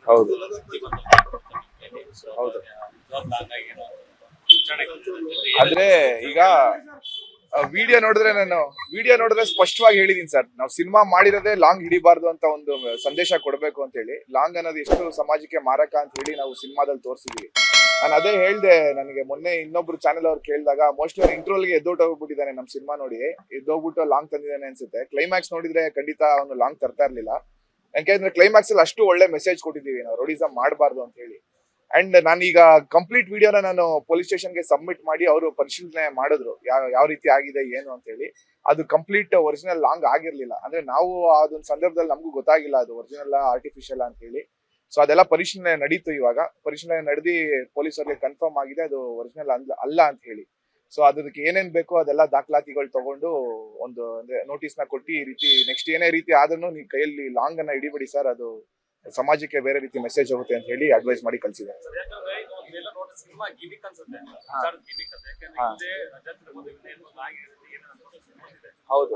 ಹೌದು ಹೌದು. ಆದ್ರೆ ಈಗ ವಿಡಿಯೋ ನೋಡಿದ್ರೆ ಸ್ಪಷ್ಟವಾಗಿ ಹೇಳಿದೀನಿ ಸರ್, ನಾವು ಸಿನಿಮಾ ಮಾಡಿರೋದೇ ಲಾಂಗ್ ಹಿಡಿಬಾರ್ದು ಅಂತ ಒಂದು ಸಂದೇಶ ಕೊಡ್ಬೇಕು ಅಂತ ಹೇಳಿ. ಲಾಂಗ್ ಅನ್ನೋದು ಎಷ್ಟು ಸಮಾಜಕ್ಕೆ ಮಾರಕ ಅಂತ ಹೇಳಿ ನಾವು ಸಿನಿಮಾದಲ್ಲಿ ತೋರಿಸಿದೀವಿ. ನಾನು ಅದೇ ಹೇಳ್ದೆ, ನನಗೆ ಮೊನ್ನೆ ಇನ್ನೊಬ್ರು ಚಾನೆಲ್ ಅವ್ರು ಕೇಳಿದಾಗ ಮೋಸ್ಟ್ಲಿ ಅವ್ರು ಇಂಟ್ರೋಲ್ಗೆ ಎದ್ದೋಗ್ಬಿಟ್ಟಿದ್ದಾನೆ ನಮ್ ಸಿನಿಮಾ ನೋಡಿ, ಎದ್ದೋಗ್ಬಿಟ್ಟು ಲಾಂಗ್ ತಂದಿದ್ದಾನೆ ಅನ್ಸುತ್ತೆ. ಕ್ಲೈಮ್ಯಾಕ್ಸ್ ನೋಡಿದ್ರೆ ಖಂಡಿತ ಅವನು ಲಾಂಗ್ ತರ್ತಾ ಇರ್ಲಿಲ್ಲ. ಯಾಕೆಂದ್ರೆ ಕ್ಲೈಮ್ಯಾಕ್ಸ್ ಅಲ್ಲಿ ಅಷ್ಟು ಒಳ್ಳೆ ಮೆಸೇಜ್ ಕೊಟ್ಟಿದೀವಿ ನಾವು, ರೌಡಿಸಂ ಮಾಡಬಾರ್ದು ಅಂತ ಹೇಳಿ. ಅಂಡ್ ನಾನೀಗ ಕಂಪ್ಲೀಟ್ ವಿಡಿಯೋನ ನಾನು ಪೊಲೀಸ್ ಸ್ಟೇಷನ್ಗೆ ಸಬ್ಮಿಟ್ ಮಾಡಿ ಅವರು ಪರಿಶೀಲನೆ ಮಾಡಿದ್ರು ಯಾವ ರೀತಿ ಆಗಿದೆ ಏನು ಅಂತ ಹೇಳಿ. ಅದು ಕಂಪ್ಲೀಟ್ ಒರಿಜಿನಲ್ ಲಾಂಗ್ ಆಗಿರ್ಲಿಲ್ಲ. ಅಂದ್ರೆ ನಾವು ಅದೊಂದು ಸಂದರ್ಭದಲ್ಲಿ ನಮಗೂ ಗೊತ್ತಾಗಿಲ್ಲ ಅದು ಒರಿಜಿನಲ್ ಆರ್ಟಿಫಿಷಿಯಲ್ ಅಂತ ಹೇಳಿ. ಸೊ ಅದೆಲ್ಲ ಪರಿಶೀಲನೆ ನಡೀತು. ಇವಾಗ ಪರಿಶೀಲನೆ ನಡೆದಿ ಪೊಲೀಸರಿಗೆ ಕನ್ಫರ್ಮ್ ಆಗಿದೆ ಅದು ಒರಿಜಿನಲ್ ಅಲ್ಲ ಅಂತ ಹೇಳಿ. ಸೊ ಅದಕ್ಕೆ ಏನೇನ್ ಬೇಕೋ ಅದೆಲ್ಲ ದಾಖಲಾತಿಗಳು ತಗೊಂಡು ಒಂದು ಅಂದ್ರೆ ನೋಟಿಸ್ ನ ಕೊಟ್ಟು, ಈ ರೀತಿ ನೆಕ್ಸ್ಟ್ ಏನೇ ರೀತಿ ಆದ್ರೂ ನೀವು ಕೈಯಲ್ಲಿ ಲಾಂಗ್ ಅನ್ನ ಹಿಡಿಬೇಡಿ ಸರ್, ಅದು ಸಮಾಜಕ್ಕೆ ಬೇರೆ ರೀತಿ ಮೆಸೇಜ್ ಹೋಗುತ್ತೆ ಅಂತ ಹೇಳಿ ಅಡ್ವೈಸ್ ಮಾಡಿ ಕಳ್ಸಿದೆ. ಹೌದು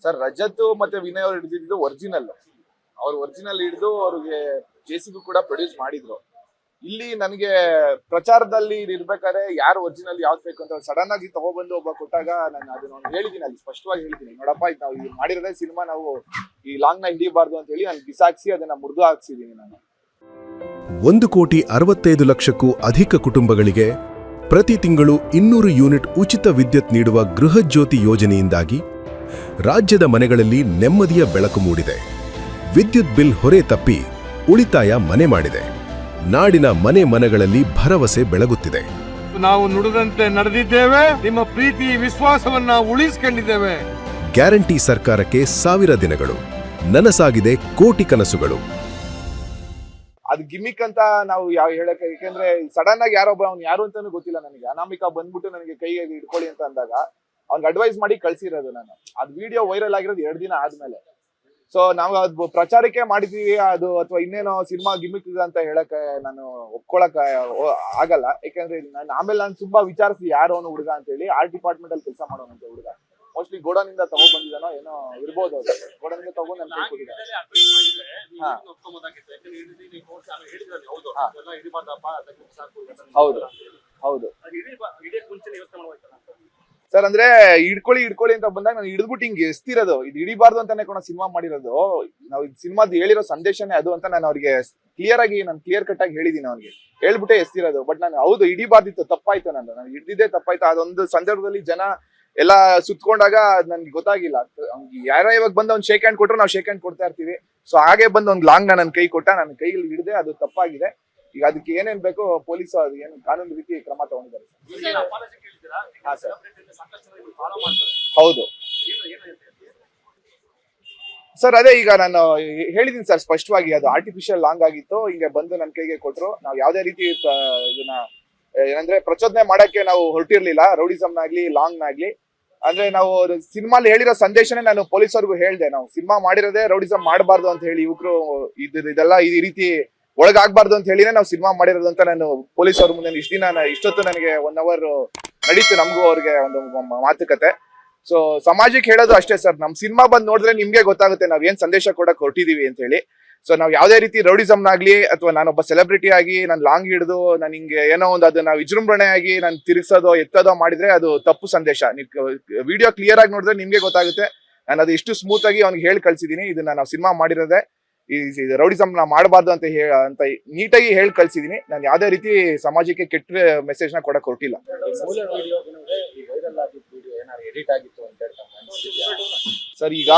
ಸರ್, ರಜತ್ ಮತ್ತೆ ವಿನಯ್ ಅವ್ರು ಹಿಡಿದಿದ್ದು ಒರಿಜಿನಲ್. ಅವ್ರು ಒರಿಜಿನಲ್ ಹಿಡಿದು ಅವ್ರಿಗೆ JCB ಕೂಡ ಪ್ರೊಡ್ಯೂಸ್ ಮಾಡಿದ್ರು. ಇಲ್ಲಿ ನನಗೆ ಪ್ರಚಾರದಲ್ಲಿ ಇರ್ಬೇಕಾದ್ರೆ ಯಾರು ಒರಿಜಿನಲ್ ಯಾವ್ದು ಬೇಕು ಅಂತ ಸಡನ್ ಆಗಿ ತಗೊಬಂದು ಒಬ್ಬ ಕೊಟ್ಟಾಗ ನಾನು ಅದನ್ನ ಹೇಳಿದೀನಿ, ಅಲ್ಲಿ ಸ್ಪಷ್ಟವಾಗಿ ಹೇಳಿದೀನಿ, ನೋಡಪ್ಪ ಇದು ನಾವು ಮಾಡಿರೋದೇ ಸಿನಿಮಾ, ನಾವು ಈ ಲಾಂಗ್ ನ ಹಿಡಿಯಬಾರ್ದು ಅಂತ ಹೇಳಿ ನಾನು ಬಿಸಾಕ್ಸಿ ಅದನ್ನ ಮುರಿದು ಹಾಕ್ಸಿದೀನಿ ನಾನು. 1,65,00,000ಕ್ಕೂ ಅಧಿಕ ಕುಟುಂಬಗಳಿಗೆ ಪ್ರತಿ ತಿಂಗಳು 200 ಯೂನಿಟ್ ಉಚಿತ ವಿದ್ಯುತ್ ನೀಡುವ ಗೃಹಜ್ಯೋತಿ ಯೋಜನೆಯಿಂದಾಗಿ ರಾಜ್ಯದ ಮನೆಗಳಲ್ಲಿ ನೆಮ್ಮದಿಯ ಬೆಳಕು ಮೂಡಿದೆ. ವಿದ್ಯುತ್ ಬಿಲ್ ಹೊರೆ ತಪ್ಪಿ ಉಳಿತಾಯ ಮನೆ ಮಾಡಿದೆ. ನಾಡಿನ ಮನೆಗಳಲ್ಲಿ ಭರವಸೆ ಬೆಳಗುತ್ತಿದೆ. ನಾವು ನುಡಿದಂತೆ ನಡೆದಿದ್ದೇವೆ, ನಿಮ್ಮ ಪ್ರೀತಿ ವಿಶ್ವಾಸವನ್ನ ಉಳಿಸಿಕೊಂಡಿದ್ದೇವೆ. ಗ್ಯಾರಂಟಿ ಸರ್ಕಾರಕ್ಕೆ 1000 ದಿನಗಳು, ನನಸಾಗಿದೆ ಕೋಟಿ ಕನಸುಗಳು. ಅದು ಗಿಮಿಕ್ ಅಂತ ನಾವು ಹೇಳಕ್ಕೆ, ಯಾಕೆಂದ್ರೆ ಸಡನ್ ಆಗಿ ಯಾರೊಬ್ಬ ಅವ್ನು ಯಾರು ಅಂತಾನು ಗೊತ್ತಿಲ್ಲ ನನಗೆ, ಅನಾಮಿಕಾ ಬಂದ್ಬಿಟ್ಟು ನನಗೆ ಕೈಗೆ ಇಟ್ಕೊಳ್ಳಿ ಅಂತ ಅಂದಾಗ ಅವ್ನಿಗೆ ಅಡ್ವೈಸ್ ಮಾಡಿ ಕಳ್ಸಿರೋದು ನಾನು. ಅದು ವಿಡಿಯೋ ವೈರಲ್ ಆಗಿರೋದು 2 ದಿನ ಆದ್ಮೇಲೆ. ಸೊ ನಾವು ಅದು ಪ್ರಚಾರಕ್ಕೆ ಮಾಡಿದೀವಿ ಅದು ಅಥವಾ ಇನ್ನೇನೋ ಸಿನಿಮಾ ಗಿಮಿಕ್ ಅಂತ ಹೇಳಕ್ಕೆ ನಾನು ಒಪ್ಕೊಳಕ್ ಆಗಲ್ಲ. ಯಾಕಂದ್ರೆ ನಾನು ತುಂಬಾ ವಿಚಾರಿಸಿ ಯಾರು ಅವನು ಹುಡುಗ ಅಂತ ಹೇಳಿ. ಆರ್ಟ್ ಡಿಪಾರ್ಟ್ಮೆಂಟ್ ಅಲ್ಲಿ ಕೆಲಸ ಮಾಡೋನಂತೆ ಹುಡುಗ, ಮೋಸ್ಟ್ಲಿ ಗೋಡನ್ ಇಂದ ತಗೊಂಡ್ ಬಂದಿದ್ದಾನೋ ಏನೋ ಇರ್ಬೋದು. ಅದು ಗೋಡನ್ ಇಂದ ತಗೊಂಡ್ ನಾನು ಹೌದು ಹೌದು ಸರ್, ಅಂದ್ರೆ ಹಿಡ್ಕೊಳ್ಳಿ ಅಂತ ಬಂದಾಗ ನಾನು ಹಿಡಿದ್ಬಿಟ್ಟು ಹಿಂಗೆ ಎಸ್ತಿರೋದು, ಇದು ಹಿಡಿಬಾರ್ದು ಅಂತಾನೆ ಕೂಡ ಸಿನಿಮಾ ಮಾಡಿರೋದು. ನಾವು ಸಿನಿಮಾದ ಹೇಳಿರೋ ಸಂದೇಶನೇ ಅದು ಅಂತ ನಾನು ಅವ್ರಿಗೆ ಕ್ಲಿಯರ್ ಕಟ್ ಆಗಿ ಹೇಳಿದೀನಿ. ಅವ್ನಿಗೆ ಹೇಳ್ಬಿಟ್ಟೆ ಎಸ್ತಿರೋದು. ಬಟ್ ನಾನು ಹೌದು ಹಿಡಿಬಾರ್ದಿತ್ತು, ತಪ್ಪಾಯ್ತು, ನಾನು ಹಿಡಿದಿದ್ದೆ ತಪ್ಪಾಯ್ತು. ಅದೊಂದು ಸಂದರ್ಭದಲ್ಲಿ ಜನ ಎಲ್ಲ ಸುತ್ಕೊಂಡಾಗ ನನ್ಗೆ ಗೊತ್ತಾಗಿಲ್ಲ. ಯಾರೋ ಇವಾಗ ಬಂದು ಅವ್ನು ಶೇಕ್ ಹ್ಯಾಂಡ್ ಕೊಟ್ರು ನಾವು ಶೇಕ್ ಹ್ಯಾಂಡ್ ಕೊಡ್ತಾ ಇರ್ತೀವಿ. ಸೊ ಹಾಗೆ ಬಂದು ಒಂದು ಲಾಂಗ್ ನನ್ನ ಕೈ ಕೊಟ್ಟ, ನನ್ನ ಕೈಯಲ್ಲಿ ಹಿಡಿದೆ, ಅದು ತಪ್ಪಾಗಿದೆ. ಈಗ ಅದಕ್ಕೆ ಏನೇನ್ ಬೇಕೋ ಪೊಲೀಸ್ ಏನು ಕಾನೂನು ರೀತಿ ಕ್ರಮ ತಗೊಂಡಿದ್ದಾರೆ. ಹೌದು ಸರ್, ಅದೇ ಈಗ ನಾನು ಹೇಳಿದೀನಿ ಸರ್ ಸ್ಪಷ್ಟವಾಗಿ, ಅದು ಆರ್ಟಿಫಿಷಿಯಲ್ ಲಾಂಗ್ ಆಗಿತ್ತು, ಹಿಂಗೆ ಬಂದು ನನ್ನ ಕೈಗೆ ಕೊಟ್ರು. ನಾವು ಯಾವ್ದೇ ರೀತಿ ಇದನ್ನ ಏನಂದ್ರೆ ಪ್ರಚೋದನೆ ಮಾಡಕ್ಕೆ ನಾವು ಹೊರಟಿರ್ಲಿಲ್ಲ, ರೌಡಿಸಂನಾಗ್ಲಿ ಲಾಂಗ್ನಾಗ್ಲಿ. ಅಂದ್ರೆ ನಾವು ಸಿನಿಮಾಲಿ ಹೇಳಿರೋ ಸಂದೇಶನೇ ನಾನು ಪೊಲೀಸರಿಗೂ ಹೇಳ್ದೆ, ನಾವು ಸಿನಿಮಾ ಮಾಡಿರೋದೇ ರೌಡಿಸಂ ಮಾಡಬಾರ್ದು ಅಂತ ಹೇಳಿ, ಯುವಕರು ಇದೆಲ್ಲ ಈ ರೀತಿ ಒಳಗಾಗ್ಬಾರ್ದು ಅಂತ ಹೇಳಿನೇ ನಾವು ಸಿನಿಮಾ ಮಾಡಿರೋದು ಅಂತ ನಾನು ಪೊಲೀಸ್ ಅವ್ರ ಮುಂದೆ ಇಷ್ಟೊತ್ತು ನನಗೆ 1 hour ನಡೀತು ನಮಗೂ ಅವ್ರಿಗೆ ಒಂದು ಮಾತುಕತೆ. ಸೊ ಸಮಾಜಕ್ಕೆ ಹೇಳೋದು ಅಷ್ಟೇ ಸರ್, ನಮ್ ಸಿನಿಮಾ ಬಂದ್ ನೋಡಿದ್ರೆ ನಿಮ್ಗೆ ಗೊತ್ತಾಗುತ್ತೆ ನಾವ್ ಏನ್ ಸಂದೇಶ ಕೊಡಕ್ ಹೊರಟಿದೀವಿ ಅಂತ ಹೇಳಿ. ಸೊ ನಾವ್ ಯಾವ್ದೇ ರೀತಿ ರೌಡಿಸಂನಾಗ್ಲಿ ಅಥವಾ ನಾನೊಬ್ಬ ಸೆಲೆಬ್ರಿಟಿ ಆಗಿ ನಾನು ಲಾಂಗ್ ಹಿಡಿದು ನಾನು ಹಿಂಗೆ ಏನೋ ಒಂದು ಅದನ್ನ ವಿಜೃಂಭಣೆ ಆಗಿ ನಾನು ತಿರುಗಿಸೋದೋ ಎತ್ತೋದೋ ಮಾಡಿದ್ರೆ ಅದು ತಪ್ಪು ಸಂದೇಶ. ವಿಡಿಯೋ ಕ್ಲಿಯರ್ ಆಗಿ ನೋಡಿದ್ರೆ ನಿಮ್ಗೆ ಗೊತ್ತಾಗುತ್ತೆ ನಾನು ಅದು ಎಷ್ಟು ಸ್ಮೂತ್ ಆಗಿ ಅವ್ನಿಗೆ ಹೇಳಿ ಕಳ್ಸಿದೀನಿ. ಇದನ್ನ ನಾವು ಸಿನಿಮಾ ಮಾಡಿರೋದೇ ಈ ರೌಡಿಸಂ ನಾ ಮಾಡಬಾರ್ದು ಅಂತ ನೀಟಾಗಿ ಹೇಳಿ ಕಳ್ಸಿದೀನಿ. ನಾನು ಯಾವ್ದೇ ರೀತಿ ಸಮಾಜಕ್ಕೆ ಕೆಟ್ಟ ಮೆಸೇಜ್ ನ ಕೊಡಕ್ ಹೊರಟಿಲ್ಲ. ಸರ್ ಈಗ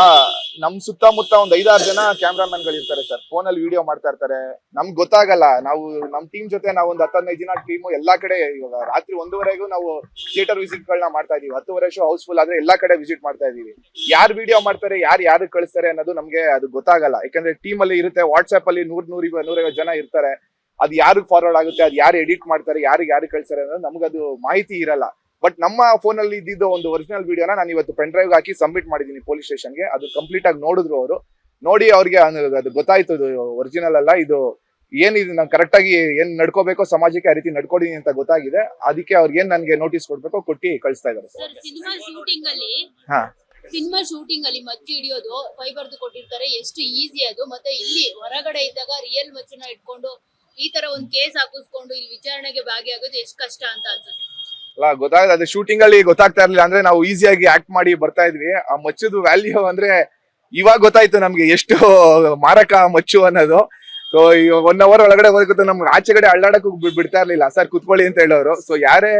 ನಮ್ ಸುತ್ತಮುತ್ತ ಒಂದ್ 5-6 ಜನ ಕ್ಯಾಮ್ರಾಮನ್ ಗಳು ಇರ್ತಾರೆ ಸರ್, ಫೋನ್ ಅಲ್ಲಿ ವಿಡಿಯೋ ಮಾಡ್ತಾ ಇರ್ತಾರೆ. ನಮ್ಗೆ ಗೊತ್ತಾಗಲ್ಲ. ನಾವು ನಮ್ ಟೀಮ್ ಜೊತೆ ನಾವು ಒಂದು 10-15 ಜನ ಟೀಮು ಎಲ್ಲಾ ಕಡೆ ಇವಾಗ ರಾತ್ರಿ 1:30ಗೂ ನಾವು ಥಿಯೇಟರ್ ವಿಸಿಟ್ ಗಳನ್ನ ಮಾಡ್ತಾ ಇದೀವಿ. 10:30 ಶೋ ಹೌಸ್ಫುಲ್ ಆದ್ರೆ ಎಲ್ಲಾ ಕಡೆ ವಿಸಿಟ್ ಮಾಡ್ತಾ ಇದೀವಿ. ಯಾರು ವಿಡಿಯೋ ಮಾಡ್ತಾರೆ, ಯಾರು ಕಳಿಸ್ತಾರೆ ಅನ್ನೋದು ನಮ್ಗೆ ಅದು ಗೊತ್ತಾಗಲ್ಲ. ಯಾಕಂದ್ರೆ ಟೀಮ್ ಅಲ್ಲಿ ಇರುತ್ತೆ, ವಾಟ್ಸ್ಆಪ್ ಅಲ್ಲಿ 100-150 ಜನ ಇರ್ತಾರೆ. ಅದು ಯಾರಿಗೆ ಫಾರ್ವರ್ಡ್ ಆಗುತ್ತೆ, ಅದು ಯಾರು ಎಡಿಟ್ ಮಾಡ್ತಾರೆ, ಯಾರು ಕಳಿಸ್ತಾರೆ ಅನ್ನೋದು ನಮ್ಗದು ಮಾಹಿತಿ ಇರಲ್ಲ. ಬಟ್ ನಮ್ಮ ಫೋನ್ ಅಲ್ಲಿ ಇದ್ದಿದ್ದು ಒಂದು ಒರಿಜಿನಲ್ ವಿಡಿಯೋನ ನಾನು ಇವತ್ತು ಪೆನ್ ಡ್ರೈವ್ ಹಾಕಿ ಸಬ್ಮಿಟ್ ಮಾಡಿದೀನಿ ಪೊಲೀಸ್ ಸ್ಟೇಷನ್ಗೆ. ಅದು ಕಂಪ್ಲೀಟ್ ಆಗಿ ನೋಡಿದ್ರು ಅವರು, ನೋಡಿ ಅವ್ರಿಗೆ ಅದು ಗೊತ್ತಾಯ್ತು ಇದು ಒರಿಜಿನಲ್ ಅಲ್ಲ, ಇದು ಏನಿದೆ ನಾನು ಕರೆಕ್ಟ್ ಆಗಿ ಏನ್ ನಡ್ಕೋಬೇಕೋ ಸಮಾಜಕ್ಕೆ ಆ ರೀತಿ ನಡ್ಕೊಂಡಿದೀನಿ ಅಂತ ಗೊತ್ತಾಗಿದೆ. ಅದಕ್ಕೆ ಅವ್ರಿಗೆ ಏನ್ ನನ್ಗೆ ನೋಟಿಸ್ ಕೊಡ್ಬೇಕೋ ಕೊಟ್ಟಿ ಕಳಿಸ್ತಾ ಇದಾರೆ. ಸಿನಿಮಾ ಶೂಟಿಂಗ್ ಅಲ್ಲಿ ಸಿನಿಮಾ ಶೂಟಿಂಗ್ ಅಲ್ಲಿ ಮಚ್ಚು ಹಿಡಿಯೋದು ಫೈಬರ್ದು ಕೊಟ್ಟಿರ್ತಾರೆ, ಎಷ್ಟು ಈಸಿ ಅದು. ಮತ್ತೆ ಇಲ್ಲಿ ಹೊರಗಡೆ ಇದ್ದಾಗ ರಿಯಲ್ ಮಚ್ಚನ್ನ ಇಟ್ಕೊಂಡು ಈ ತರ ಒಂದ್ ಕೇಸ್ ಹಾಕಿಸ್ಕೊಂಡು ಇಲ್ಲಿ ವಿಚಾರಣೆಗೆ ಭಾಗಿಯಾಗೋದು ಎಷ್ಟು ಕಷ್ಟ ಅಂತ ಅನ್ಸುತ್ತೆ. ಅಲ್ಲ ಗೊತ್ತಾಗ ಅದು ಶೂಟಿಂಗ್ ಅಲ್ಲಿ ಗೊತ್ತಾಗ್ತಾ ಇರ್ಲಿಲ್ಲ, ಅಂದ್ರೆ ನಾವು ಈಸಿಯಾಗಿ ಆಕ್ಟ್ ಮಾಡಿ ಬರ್ತಾ ಇದ್ವಿ. ಆ ಮಚ್ಚುದು ವ್ಯಾಲ್ಯೂ ಅಂದ್ರೆ ಇವಾಗ ಗೊತ್ತಾಯ್ತು ನಮ್ಗೆ ಎಷ್ಟು ಮಾರಕ ಮಚ್ಚು ಅನ್ನೋದು. ಸೊ ಈ 1 hour ಒಳಗಡೆ ಹೋಗುತ್ತೆ, ನಮ್ಗೆ ಆಚೆಗಡೆ ಅಳ್ಳಾಡಕ್ಕೂ ಬಿಡ್ತಾ ಇರ್ಲಿಲ್ಲ. ಸರ್ ಕುತ್ಕೊಳ್ಳಿ ಅಂತ ಹೇಳೋರು. ಸೊ ಯಾರೇ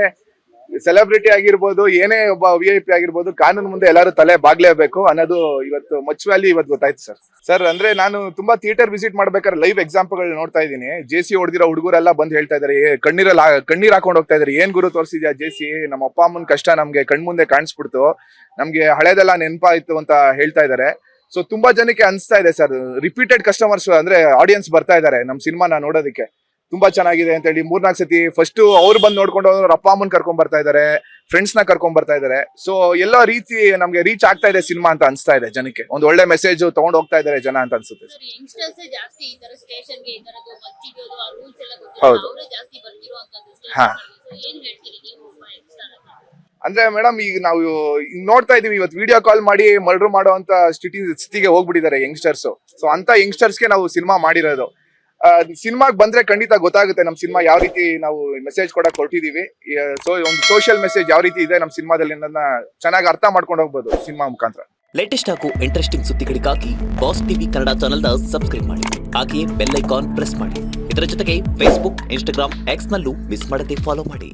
ಸೆಲೆಬ್ರಿಟಿ ಆಗಿರ್ಬೋದು, ಏನೇ ಒಬ್ಬ VIP ಆಗಿರ್ಬೋದು, ಕಾನೂನು ಮುಂದೆ ಎಲ್ಲರೂ ತಲೆ ಬಾಗ್ಲೇಬೇಕು ಅನ್ನೋದು ಇವತ್ತು ಮಚ್ ವ್ಯಾಲ್ಯೂ ಇವತ್ತು ಗೊತ್ತಾಯ್ತು ಸರ್. ಸರ್ ಅಂದ್ರೆ ನಾನು ತುಂಬಾ ಥಿಯೇಟರ್ ವಿಸಿಟ್ ಮಾಡ್ಬೇಕಾದ್ರೆ ಲೈವ್ ಎಕ್ಸಾಂಪಲ್ ನೋಡ್ತಾ ಇದ್ದೀನಿ. JC ಹೊಡೆದಿರೋ ಹುಡುಗರೆಲ್ಲ ಬಂದು ಹೇಳ್ತಾ ಇದಾರೆ, ಕಣ್ಣೀರ್ ಹಾಕೊಂಡು ಹೋಗ್ತಾ ಇದಾರೆ. ಏನ್ ಗುರು ತೋರಿಸಿದ್ಯಾ JC, ನಮ್ಮ ಅಪ್ಪ ಅಮ್ಮನ ಕಷ್ಟ ನಮ್ಗೆ ಕಣ್ಮುಂದೆ ಕಾಣಿಸ್ಬಿಡ್ತು, ನಮ್ಗೆ ಹಳೇದೆಲ್ಲ ನೆನಪಾಯ್ತು ಅಂತ ಹೇಳ್ತಾ ಇದಾರೆ. ಸೊ ತುಂಬಾ ಜನಕ್ಕೆ ಅನ್ಸ್ತಾ ಇದೆ ಸರ್, ರಿಪೀಟೆಡ್ ಕಸ್ಟಮರ್ಸ್ ಅಂದ್ರೆ ಆಡಿಯನ್ಸ್ ಬರ್ತಾ ಇದಾರೆ ನಮ್ ಸಿನಿಮಾನ ನೋಡೋದಕ್ಕೆ. ತುಂಬಾ ಚೆನ್ನಾಗಿದೆ ಅಂತ ಹೇಳಿ 3-4 ಸತಿ ಫಸ್ಟ್ ಅವ್ರು ಬಂದು ನೋಡ್ಕೊಂಡು ಅವ್ರ ಅಪ್ಪ ಅಮ್ಮನ್ ಕರ್ಕೊಂಡ್ ಬರ್ತಾ ಇದಾರೆ, ಫ್ರೆಂಡ್ಸ್ ನ ಕರ್ಕೊಂಡ್ ಬರ್ತಾ ಇದಾರೆ. ಸೊ ಎಲ್ಲೋ ರೀತಿ ನಮ್ಗೆ ರೀಚ್ ಆಗ್ತಾ ಇದೆ ಸಿನಿಮಾ ಅಂತ ಅನ್ಸ್ತಾ ಇದೆ ಜನಕ್ಕೆ. ಒಂದ್ ಒಳ್ಳೆ ಮೆಸೇಜ್ ತಗೊಂಡ್ ಹೋಗ್ತಾ ಇದಾರೆ ಜನ ಅಂತ ಅನ್ಸುತ್ತೆ. ಸರ್ ಯಂಗ್ಸ್ಟರ್ಸ್ ಜಾಸ್ತಿ ಈ ತರ ಸ್ಟೇಷನ್ ಗೆ ಈ ತರದ್ದು ಮಚ್ಚಿಡೋದು ಆ ರೂಲ್ಸ್ ಎಲ್ಲ ಹೌದು. ಗೊತ್ತಿಲ್ಲ, ಅವರೇ ಜಾಸ್ತಿ ಬರ್ತಿರುವಂತದ್ದು. ಹಾ. ಏನ್ ಹೇಳ್ತೀರಿ ನೀವು ಯಂಗ್ಸ್ಟರ್ ಅಂತ? ಅಂದ್ರೆ ಮೇಡಮ್ ಈಗ ನಾವು ನೋಡ್ತಾ ಇದೀವಿ, ಇವತ್ತು ವಿಡಿಯೋ ಕಾಲ್ ಮಾಡಿ ಮರ್ಡರ್ ಮಾಡುವಂತ ಸ್ಥಿತಿಗೆ ಹೋಗ್ಬಿಟ್ಟಿದ್ದಾರೆ ಯಂಗ್ಸ್ಟರ್ಸ್. ಸೊ ಅಂತ ಯಂಗ್ಸ್ಟರ್ಸ್ಗೆ ನಾವು ಸಿನಿಮಾ ಮಾಡಿರೋದು. ಸಿನಿಮಾಗ್ ಬಂದ್ರೆ ಖಂಡಿತ ಗೊತ್ತಾಗುತ್ತೆ ನಮ್ ಸಿನಿಮಾ ಯಾವ ರೀತಿ ನಾವು ಮೆಸೇಜ್ ಕೊಡಕ್ ಹೊರಟಿದೀವಿ. ಸೊ ಒಂದು ಸೋಷಿಯಲ್ ಮೆಸೇಜ್ ಯಾವ ರೀತಿ ಇದೆ ನಮ್ ಸಿನಿಮಾದಲ್ಲಿ ಚೆನ್ನಾಗಿ ಅರ್ಥ ಮಾಡ್ಕೊಂಡು ಹೋಗ್ಬೋದು ಸಿನಿಮಾ ಮುಖಾಂತರ. ಲೇಟೆಸ್ಟ್ ಹಾಗೂ ಇಂಟ್ರೆಸ್ಟಿಂಗ್ ಸುದ್ದಿಗಳಿಗಾಗಿ ಬಾಸ್ ಟಿವಿ ಕನ್ನಡ ಚಾನೆಲ್ನ ಸಬ್ಸ್ಕ್ರೈಬ್ ಮಾಡಿ, ಹಾಗೆಯೇ ಬೆಲ್ ಐಕಾನ್ ಪ್ರೆಸ್ ಮಾಡಿ. ಇದರ ಜೊತೆಗೆ ಫೇಸ್ಬುಕ್, ಇನ್ಸ್ಟಾಗ್ರಾಮ್, ಎಕ್ಸ್ ನಲ್ಲೂ ಮಿಸ್ ಮಾಡದೆ ಫಾಲೋ ಮಾಡಿ.